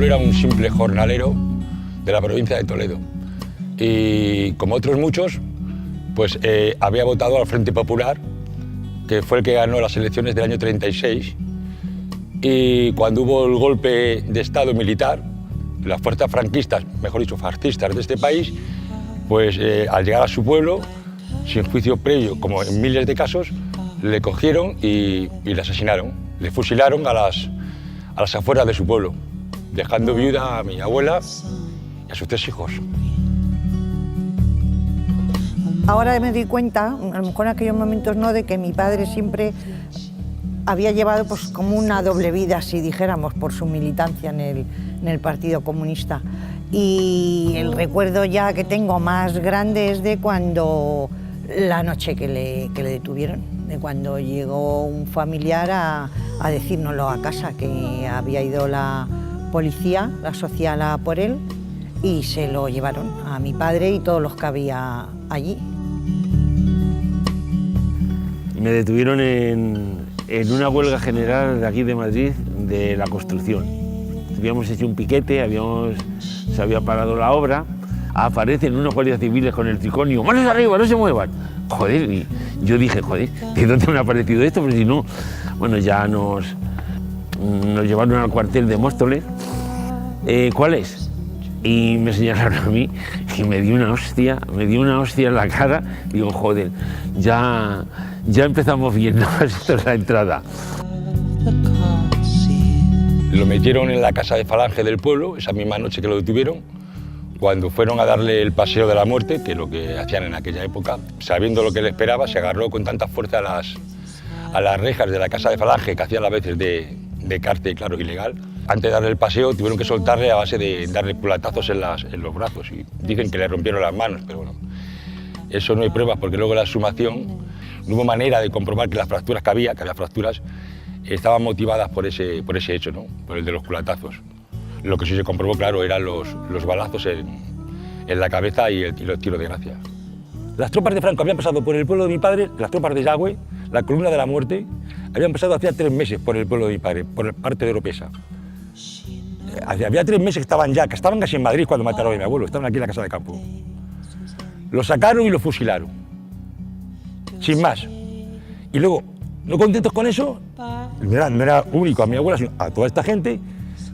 abuelo era un simple jornalero de la provincia de Toledo y, como otros muchos, pues había votado al Frente Popular, que fue el que ganó las elecciones del año 36, y cuando hubo el golpe de Estado militar, las fuerzas franquistas, mejor dicho, fascistas de este país, pues al llegar a su pueblo, sin juicio previo, como en miles de casos, le cogieron y le asesinaron. Le fusilaron a las afueras de su pueblo, dejando viuda a mi abuela y a sus 3 hijos. Ahora me doy cuenta, a lo mejor en aquellos momentos no, de que mi padre siempre había llevado pues como una doble vida, si dijéramos, por su militancia en el Partido Comunista. Y el recuerdo ya que tengo más grande es de cuando, la noche que le detuvieron, de cuando llegó un familiar a decírnoslo a casa, que había ido la policía, la social, a por él, y se lo llevaron a mi padre y todos los que había allí. Me detuvieron en una huelga general de aquí de Madrid de la construcción. Habíamos hecho un piquete, se había parado la obra, aparecen unos guardias civiles con el triconio, ¡manos arriba, no se muevan! Joder, y yo dije, joder, ¿de dónde me ha aparecido esto? Pero si no, bueno, ya nos llevaron al cuartel de Móstoles. ¿Cuál es? Y me señalaron a mí y me dio una hostia en la cara. Digo, joder, ya empezamos bien, ¿no? Esto es la entrada. Lo metieron en la casa de Falange del pueblo, esa misma noche que lo detuvieron, cuando fueron a darle el paseo de la muerte, que es lo que hacían en aquella época. Sabiendo lo que le esperaba, se agarró con tanta fuerza a las rejas de la casa de Falange, que hacían a veces de cárcel, claro, ilegal. Antes de darle el paseo, tuvieron que soltarle a base de darle culatazos en los brazos. Y dicen que le rompieron las manos, pero bueno, eso no hay pruebas, porque luego la exhumación no hubo manera de comprobar que las fracturas que había fracturas, estaban motivadas por ese hecho, ¿no? Por el de los culatazos. Lo que sí se comprobó, claro, eran los balazos en la cabeza y los tiros de gracia. Las tropas de Franco habían pasado por el pueblo de mi padre, las tropas de Yagüe, la columna de la muerte, habían pasado hacía 3 meses por el pueblo de mi padre, por parte de Oropesa. Había 3 meses que estaban casi en Madrid cuando mataron a mi abuelo, estaban aquí en la casa de campo. Lo sacaron y lo fusilaron, sin más. Y luego, no contentos con eso, no era único a mi abuela, sino a toda esta gente,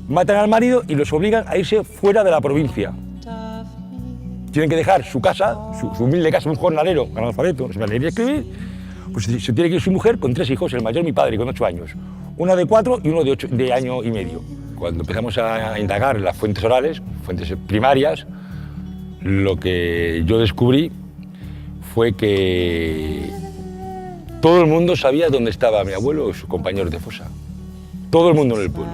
matan al marido y los obligan a irse fuera de la provincia. Tienen que dejar su casa, su humilde casa, un jornalero, analfabeto, no se me leer y escribir, pues se tiene que ir su mujer con 3 hijos, el mayor mi padre con 8 años, una de 4 y uno de año y medio. Cuando empezamos a indagar en las fuentes orales, fuentes primarias, lo que yo descubrí fue que todo el mundo sabía dónde estaba mi abuelo y sus compañeros de fosa. Todo el mundo en el pueblo.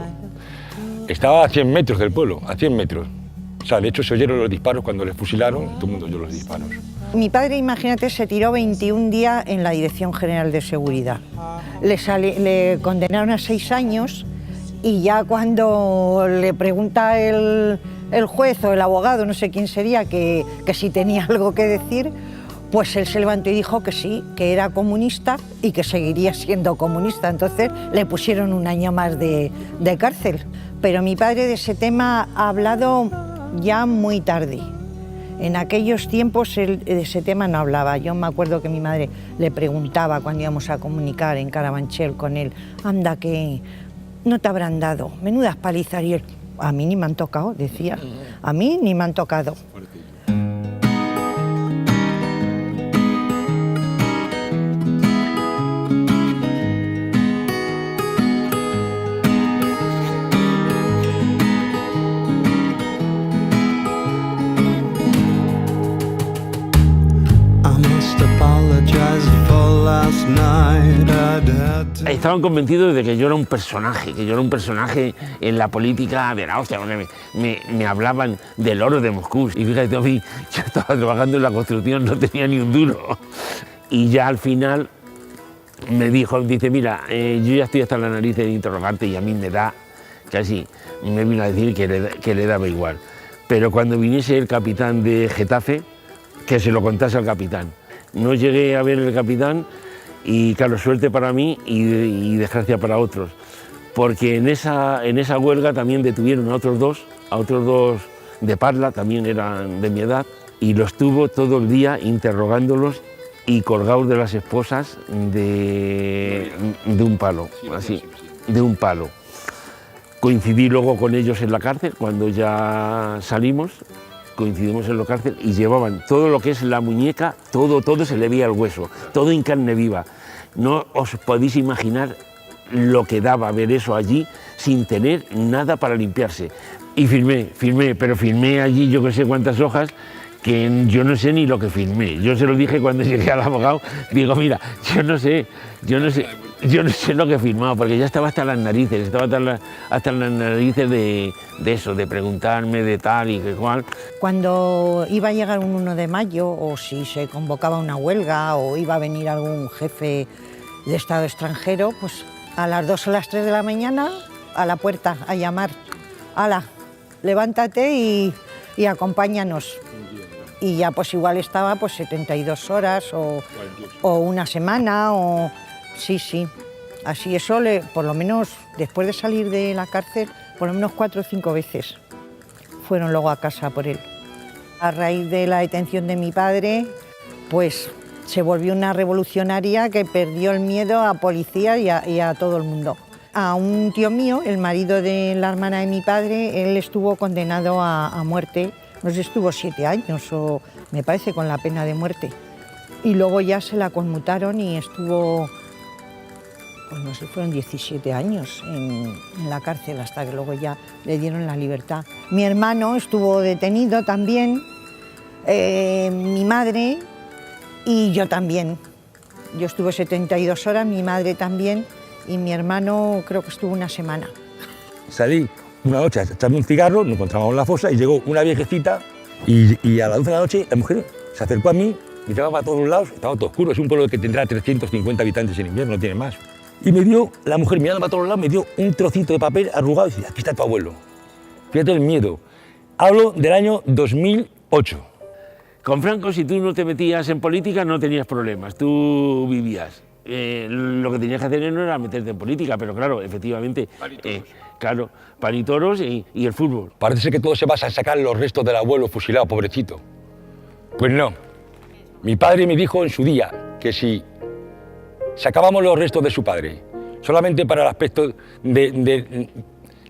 Estaba a 100 metros del pueblo, a 100 metros. O sea, de hecho se oyeron los disparos cuando le fusilaron, todo el mundo oyó los disparos. Mi padre, imagínate, se tiró 21 días en la Dirección General de Seguridad. Le condenaron a 6 años y ya cuando le pregunta el juez o el abogado, no sé quién sería, que si tenía algo que decir, pues él se levantó y dijo que sí, que era comunista y que seguiría siendo comunista. Entonces le pusieron 1 año más de cárcel. Pero mi padre de ese tema ha hablado ya muy tarde. En aquellos tiempos él de ese tema no hablaba. Yo me acuerdo que mi madre le preguntaba cuando íbamos a comunicar en Carabanchel con él, anda, que no te habrán dado, menudas palizas. Y él, a mí ni me han tocado, decía, a mí ni me han tocado. Estaban convencidos de que yo era un personaje en la política de la hostia, porque me hablaban del oro de Moscú. Y fíjate, a mí, yo estaba trabajando en la construcción, no tenía ni un duro. Y ya al final me dice, mira, yo ya estoy hasta la nariz de interrogante y a mí me da, casi me vino a decir que le daba igual. Pero cuando viniese el capitán de Getafe, que se lo contase al capitán. No llegué a ver el capitán y, claro, suerte para mí y desgracia para otros, porque en esa huelga también detuvieron a otros dos de Parla, también eran de mi edad, y los tuvo todo el día interrogándolos y colgados de las esposas de un palo, así, de un palo. Coincidí luego con ellos en la cárcel, cuando ya salimos, coincidimos en la cárcel y llevaban todo lo que es la muñeca, todo se le veía el hueso, todo en carne viva. No os podéis imaginar lo que daba ver eso allí sin tener nada para limpiarse. Y pero firmé allí yo que sé cuántas hojas, que yo no sé ni lo que firmé. Yo se lo dije cuando llegué al abogado, digo, mira, yo no sé lo que he firmado, porque ya estaba hasta las narices, hasta las narices de eso, de preguntarme de tal y que cual. Cuando iba a llegar un 1 de mayo, o si se convocaba una huelga, o iba a venir algún jefe de Estado extranjero, pues a las 2 o las 3 de la mañana, a la puerta, a llamar, hala, levántate y acompáñanos. Y ya pues igual estaba pues 72 horas o una semana o... Sí. Así eso, por lo menos después de salir de la cárcel, por lo menos 4 o 5 veces fueron luego a casa por él. A raíz de la detención de mi padre, pues se volvió una revolucionaria que perdió el miedo a policía y a todo el mundo. A un tío mío, el marido de la hermana de mi padre, él estuvo condenado a muerte. No sé, estuvo 7 años o me parece con la pena de muerte. Y luego ya se la conmutaron y estuvo, pues no sé, fueron 17 años en la cárcel hasta que luego ya le dieron la libertad. Mi hermano estuvo detenido también, mi madre y yo también. Yo estuve 72 horas, mi madre también y mi hermano creo que estuvo una semana. Salí una noche a echarme un cigarro, nos encontramos en la fosa y llegó una viejecita y a las 12 de la noche la mujer se acercó a mí, miraba para todos lados, estaba todo oscuro, es un pueblo que tendrá 350 habitantes en invierno, no tiene más. Y me dio, la mujer mirando para todos lados, me dio un trocito de papel arrugado y decía, aquí está tu abuelo. Fíjate el miedo. Hablo del año 2008. Con Franco, si tú no te metías en política, no tenías problemas, tú vivías. Lo que tenías que hacer no era meterte en política, pero claro, efectivamente, claro, pan y toros y el fútbol. Parece ser que todo se basa en sacar los restos del abuelo fusilado, pobrecito. Pues no. Mi padre me dijo en su día que si sacábamos los restos de su padre solamente para el aspecto de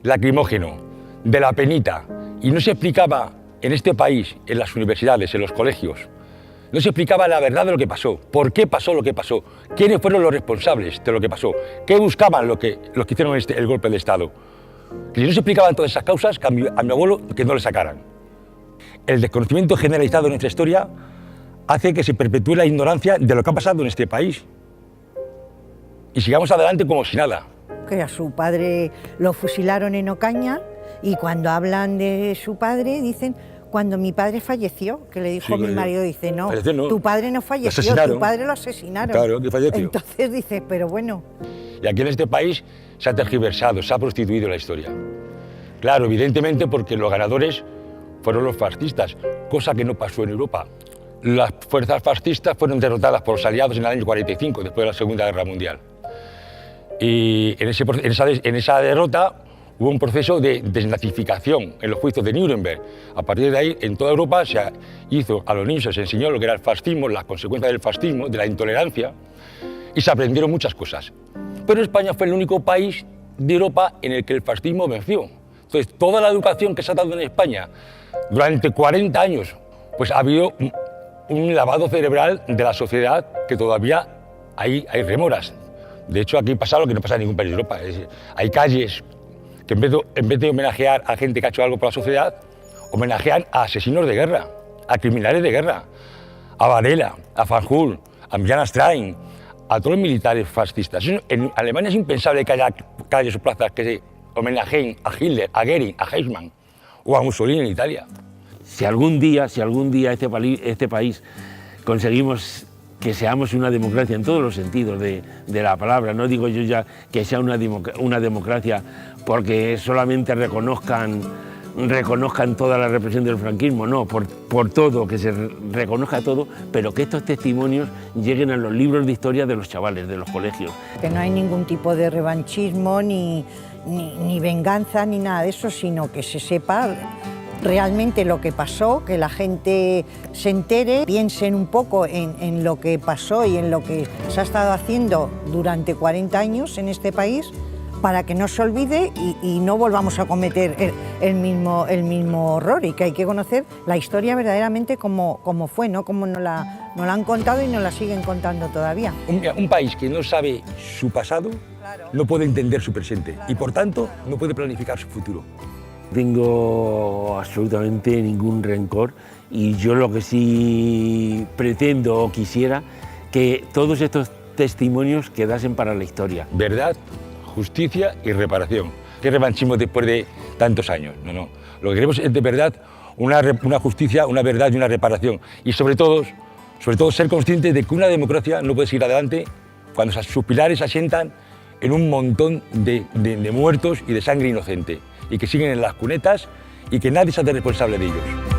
lacrimógeno, de la penita, y no se explicaba en este país, en las universidades, en los colegios, no se explicaba la verdad de lo que pasó, por qué pasó lo que pasó, quiénes fueron los responsables de lo que pasó, qué buscaban los que hicieron el golpe de Estado. Que si no se explicaban todas esas causas, a mi abuelo que no le sacaran. El desconocimiento generalizado de nuestra historia hace que se perpetúe la ignorancia de lo que ha pasado en este país. Y sigamos adelante como si nada. Que a su padre lo fusilaron en Ocaña y cuando hablan de su padre dicen... Cuando mi padre falleció, que le dijo mi marido, dice, no, tu padre no falleció, tu padre lo asesinaron. Claro, que falleció. Entonces dice, pero bueno. Y aquí en este país se ha tergiversado, se ha prostituido la historia. Claro, evidentemente porque los ganadores fueron los fascistas, cosa que no pasó en Europa. Las fuerzas fascistas fueron derrotadas por los aliados en el año 45, después de la Segunda Guerra Mundial. Y en esa derrota hubo un proceso de desnazificación en los juicios de Nuremberg. A partir de ahí, en toda Europa se hizo, a los niños se les enseñó lo que era el fascismo, las consecuencias del fascismo, de la intolerancia, y se aprendieron muchas cosas. Pero España fue el único país de Europa en el que el fascismo venció. Entonces, toda la educación que se ha dado en España durante 40 años, pues ha habido un lavado cerebral de la sociedad que todavía hay remoras. De hecho, aquí pasa lo que no pasa en ningún país de Europa. Hay calles que en vez de homenajear a gente que ha hecho algo por la sociedad, homenajean a asesinos de guerra, a criminales de guerra, a Varela, a Fanjul, a Millán Astray, a todos los militares fascistas. En Alemania es impensable que haya calles o plazas que se homenajeen a Hitler, a Goering, a Eichmann o a Mussolini en Italia. Si algún día este país conseguimos que seamos una democracia en todos los sentidos de la palabra, no digo yo ya que sea una democracia porque solamente reconozcan reconozcan toda la represión del franquismo, no, por todo, que se reconozca todo, pero que estos testimonios lleguen a los libros de historia de los chavales, de los colegios. Que no hay ningún tipo de revanchismo, ni venganza, ni nada de eso, sino que se sepa realmente lo que pasó, que la gente se entere, piensen un poco en lo que pasó y en lo que se ha estado haciendo durante 40 años en este país, para que no se olvide y no volvamos a cometer el mismo horror, y que hay que conocer la historia verdaderamente como fue, no como nos la han contado y nos la siguen contando todavía. Un país que no sabe su pasado no puede entender su presente y por tanto no puede planificar su futuro. Tengo absolutamente ningún rencor, y yo lo que sí pretendo o quisiera que todos estos testimonios quedasen para la historia. Verdad, justicia y reparación. ¿Qué revanchismo después de tantos años? No. Lo que queremos es de verdad una justicia, una verdad y una reparación. Y sobre todo ser conscientes de que una democracia no puede seguir adelante cuando sus pilares se asientan en un montón de muertos y de sangre inocente, y que siguen en las cunetas y que nadie se hace responsable de ellos.